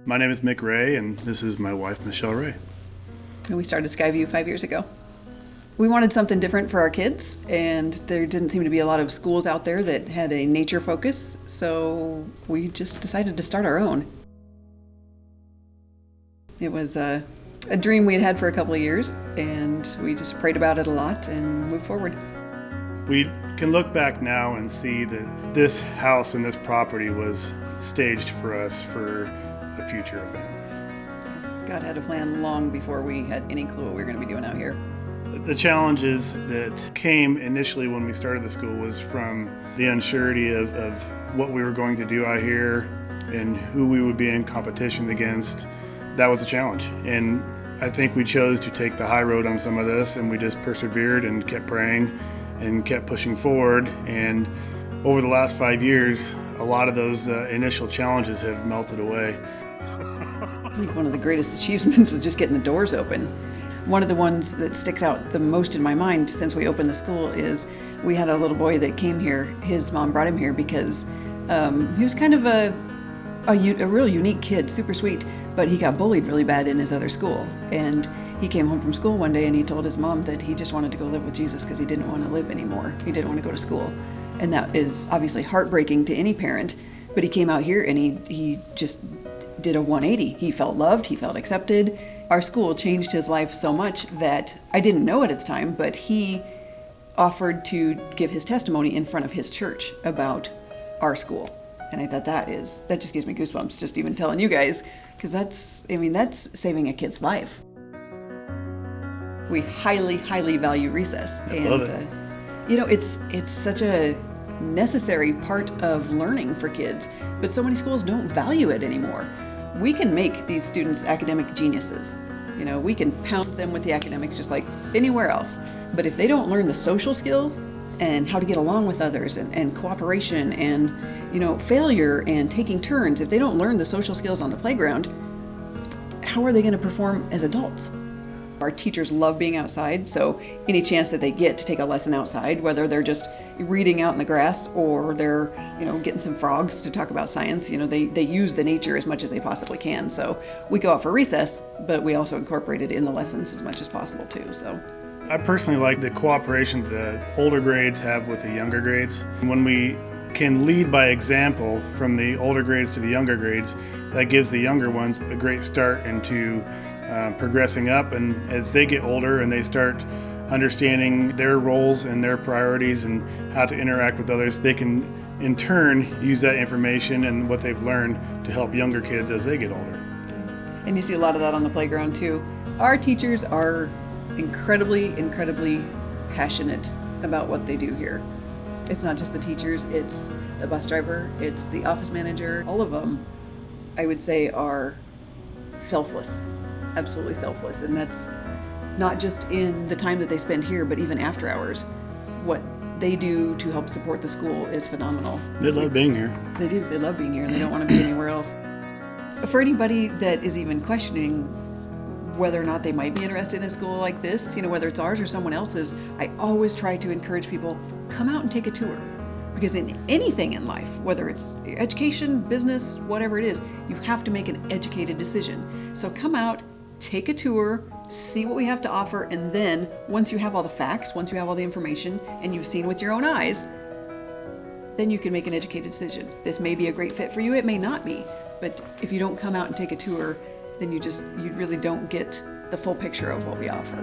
My name is Mick Ray, and this is my wife, Michelle Ray. And we started Skyview 5 years ago. We wanted something different for our kids, and there didn't seem to be a lot of schools out there that had a nature focus, so we just decided to start our own. It was a dream we had had for a couple of years, and we just prayed about it a lot and moved forward. We can look back now and see that this house and this property was staged for us for a future event. God had a plan long before we had any clue what we were going to be doing out here. The challenges that came initially when we started the school was from the unsurety of what we were going to do out here and who we would be in competition against. That was a challenge, and I think we chose to take the high road on some of this, and we just persevered and kept praying and kept pushing forward. And over the last 5 years, a lot of those initial challenges have melted away. I think one of the greatest achievements was just getting the doors open. One of the ones that sticks out the most in my mind since we opened the school is we had a little boy that came here. His mom brought him here because he was kind of a real unique kid, super sweet, but he got bullied really bad in his other school. And he came home from school one day and he told his mom that he just wanted to go live with Jesus because he didn't want to live anymore. He didn't want to go to school. And that is obviously heartbreaking to any parent, but he came out here and he just did a 180. He felt loved, he felt accepted. Our school changed his life so much that I didn't know it at the time, but he offered to give his testimony in front of his church about our school. And I thought that just gives me goosebumps just even telling you guys, because that's saving a kid's life. We highly, highly value recess. I love it. It's such a necessary part of learning for kids, but so many schools don't value it anymore. We can make these students academic geniuses. We can pound them with the academics just like anywhere else. But if they don't learn the social skills and how to get along with others and cooperation and, failure and taking turns, if they don't learn the social skills on the playground, how are they going to perform as adults? Our teachers love being outside, so any chance that they get to take a lesson outside, whether they're just reading out in the grass or they're, getting some frogs to talk about science, they use the nature as much as they possibly can. So we go out for recess, but we also incorporate it in the lessons as much as possible too. So I personally like the cooperation the older grades have with the younger grades. When we can lead by example from the older grades to the younger grades, that gives the younger ones a great start into progressing up, and as they get older and they start understanding their roles and their priorities and how to interact with others, they can in turn use that information and what they've learned to help younger kids as they get older. And you see a lot of that on the playground too. Our teachers are incredibly, incredibly passionate about what they do here. It's not just the teachers, it's the bus driver, it's the office manager. All of them, I would say, are selfless. Absolutely selfless, and that's not just in the time that they spend here, but even after hours. What they do to help support the school is phenomenal. They love being here. They do. They love being here, and they don't want to be anywhere else. For anybody that is even questioning whether or not they might be interested in a school like this, whether it's ours or someone else's, I always try to encourage people, come out and take a tour. Because in anything in life, whether it's education, business, whatever it is, you have to make an educated decision. So come out, take a tour, see what we have to offer, and then once you have all the facts, once you have all the information, and you've seen with your own eyes, then you can make an educated decision. This may be a great fit for you, it may not be, but if you don't come out and take a tour, then you really don't get the full picture of what we offer.